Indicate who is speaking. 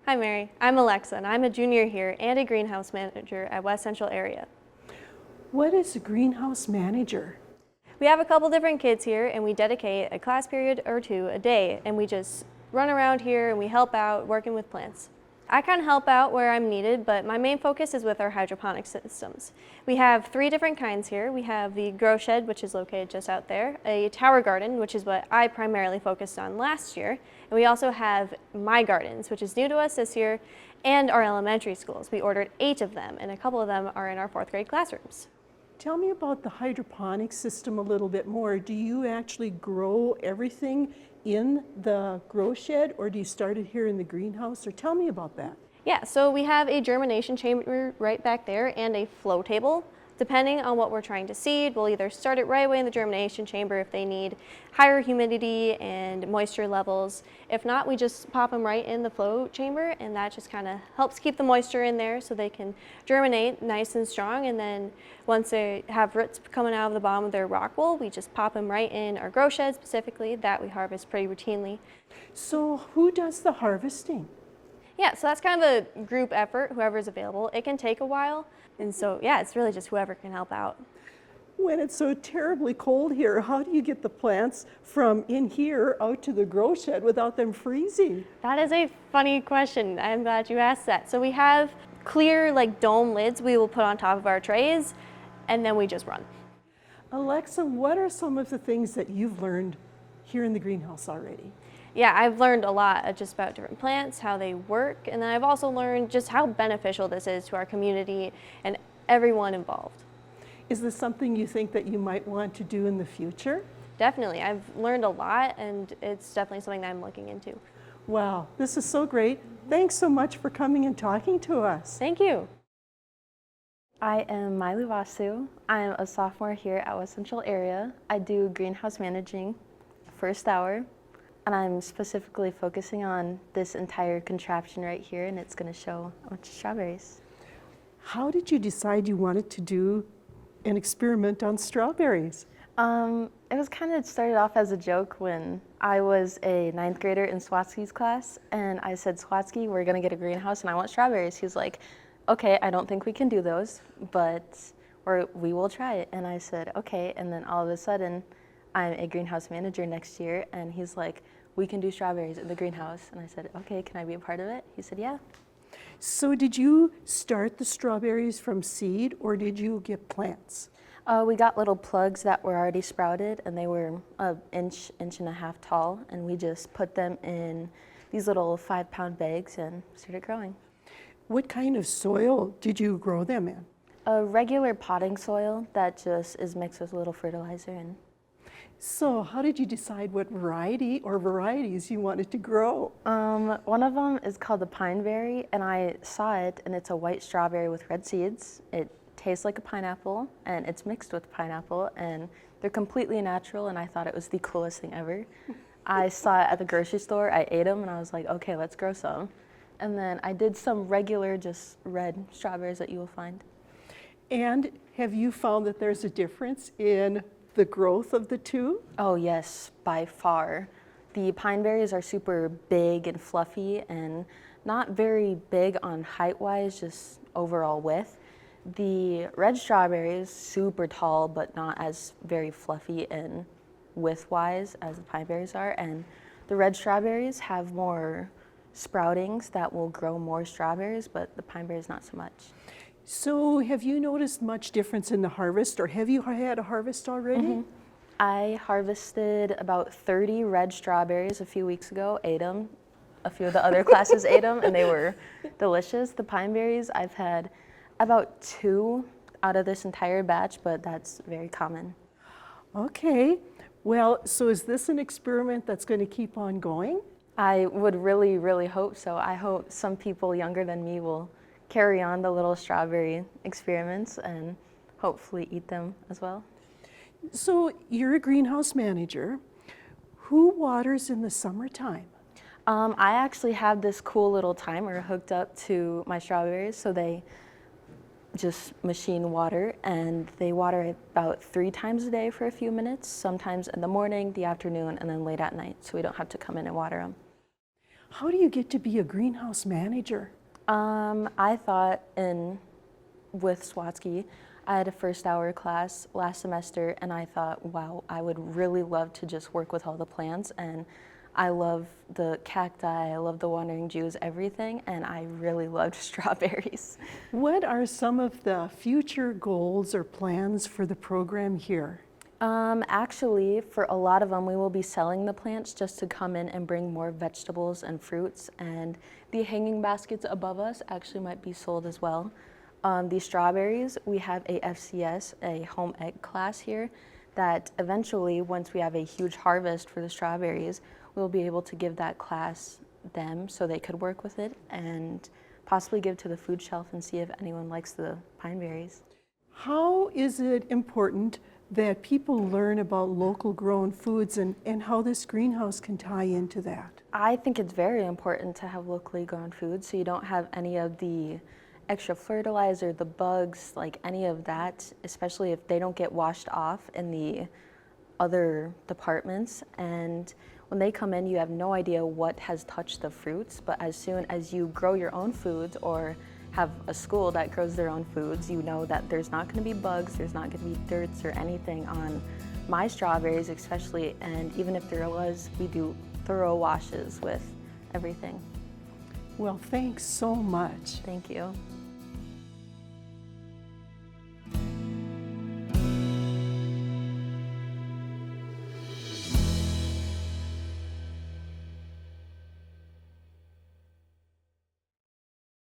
Speaker 1: Hi Mary, I'm Alexa and I'm a junior here and a greenhouse manager at West Central area.
Speaker 2: What is a greenhouse manager?
Speaker 1: We have a couple different kids here and we dedicate a class period or two a day and we just run around here and we help out working with plants. I kind of help out where I'm needed, but my main focus is with our hydroponic systems. We have 3 different kinds here. We have the grow shed, which is located just out there, a tower garden, which is what I primarily focused on last year, and we also have My Gardens, which is new to us this year, and our elementary schools. We ordered 8 of them, and a couple of them are in our 4th grade classrooms.
Speaker 2: Tell me about the hydroponic system a little bit more. Do you actually grow everything in the grow shed, or do you start it here in the greenhouse? Or tell me about that.
Speaker 1: Yeah, so we have a germination chamber right back there and a flow table. Depending on what we're trying to seed, we'll either start it right away in the germination chamber if they need higher humidity and moisture levels. If not, we just pop them right in the flow chamber, and that just kind of helps keep the moisture in there so they can germinate nice and strong. And then once they have roots coming out of the bottom of their rock wool, we just pop them right in our grow shed specifically that we harvest pretty routinely.
Speaker 2: So who does the harvesting?
Speaker 1: Yeah, so that's kind of a group effort, whoever's available. It can take a while, and so yeah, it's really just whoever can help out.
Speaker 2: When it's so terribly cold here, how do you get the plants from in here out to the grow shed without them freezing?
Speaker 1: That is a funny question. I'm glad you asked that. So we have clear like dome lids we will put on top of our trays, and then we just run.
Speaker 2: Alexa, what are some of the things that you've learned here in the greenhouse already?
Speaker 1: Yeah, I've learned a lot just about different plants, how they work, and then I've also learned just how beneficial this is to our community and everyone involved.
Speaker 2: Is this something you think that you might want to do in the future?
Speaker 1: Definitely. I've learned a lot, and it's definitely something that I'm looking into.
Speaker 2: Wow, this is so great. Thanks so much for coming and talking to us.
Speaker 1: Thank you.
Speaker 3: I am Miley Vasu. I'm a sophomore here at West Central area. I do greenhouse managing, first hour, and I'm specifically focusing on this entire contraption right here, and it's going to show a bunch of strawberries.
Speaker 2: How did you decide you wanted to do an experiment on strawberries?
Speaker 3: It was kind of started off as a joke when I was a 9th grader in Swatsky's class, and I said, Swatsky, we're going to get a greenhouse and I want strawberries. He's like, okay, I don't think we can do those, but we will try it. And I said, okay, and then all of a sudden, I'm a greenhouse manager next year, and he's like, we can do strawberries in the greenhouse. And I said, okay, can I be a part of it? He said, yeah.
Speaker 2: So did you start the strawberries from seed, or did you get plants?
Speaker 3: We got little plugs that were already sprouted, and they were an inch and a half tall, and we just put them in these little 5-pound bags and started growing.
Speaker 2: What kind of soil did you grow them in?
Speaker 3: A regular potting soil that just is mixed with a little fertilizer. And
Speaker 2: So how did you decide what variety or varieties you wanted to grow?
Speaker 3: one of them is called the pineberry, and I saw it, and it's a white strawberry with red seeds. It tastes like a pineapple, and it's mixed with pineapple, and they're completely natural, and I thought it was the coolest thing ever. I saw it at the grocery store, I ate them, and I was like, okay, let's grow some. And then I did some regular, just red strawberries that you will find.
Speaker 2: And have you found that there's a difference in the growth of the two?
Speaker 3: Oh yes, by far. The pine berries are super big and fluffy and not very big on height-wise, just overall width. The red strawberries, super tall, but not as very fluffy and width-wise as the pine berries are. And the red strawberries have more sproutings that will grow more strawberries, but the pine berries not so much.
Speaker 2: So have you noticed much difference in the harvest, or have you had a harvest already?
Speaker 3: Mm-hmm. I harvested about 30 red strawberries a few weeks ago, ate them. A few of the other classes ate them, and they were delicious. The pine berries, I've had about 2 out of this entire batch, but that's very common.
Speaker 2: Okay, well, so is this an experiment that's going to keep on going?
Speaker 3: I would really, really hope so. I hope some people younger than me will carry on the little strawberry experiments and hopefully eat them as well.
Speaker 2: So you're a greenhouse manager. Who waters in the summertime?
Speaker 3: I actually have this cool little timer hooked up to my strawberries, so they just machine water, and they water it about 3 times a day for a few minutes, sometimes in the morning, the afternoon, and then late at night, so we don't have to come in and water them.
Speaker 2: How do you get to be a greenhouse manager?
Speaker 3: I thought with Swatsky, I had a first hour class last semester, and I thought, wow, I would really love to just work with all the plants, and I love the cacti, I love the wandering Jews, everything, and I really loved strawberries.
Speaker 2: What are some of the future goals or plans for the program here?
Speaker 3: Actually, for a lot of them, we will be selling the plants just to come in and bring more vegetables and fruits, and the hanging baskets above us actually might be sold as well. The strawberries, we have a FCS, a home ec class here, that eventually, once we have a huge harvest for the strawberries, we'll be able to give that class them so they could work with it and possibly give to the food shelf and see if anyone likes the pine berries.
Speaker 2: How is it important that people learn about local grown foods and how this greenhouse can tie into that?
Speaker 3: I think it's very important to have locally grown food so you don't have any of the extra fertilizer, the bugs, like any of that, especially if they don't get washed off in the other departments. And when they come in, you have no idea what has touched the fruits, but as soon as you grow your own foods or have a school that grows their own foods, you know that there's not going to be bugs, there's not going to be dirts or anything on my strawberries especially, and even if there was, we do thorough washes with everything.
Speaker 2: Well, thanks so much.
Speaker 3: Thank you.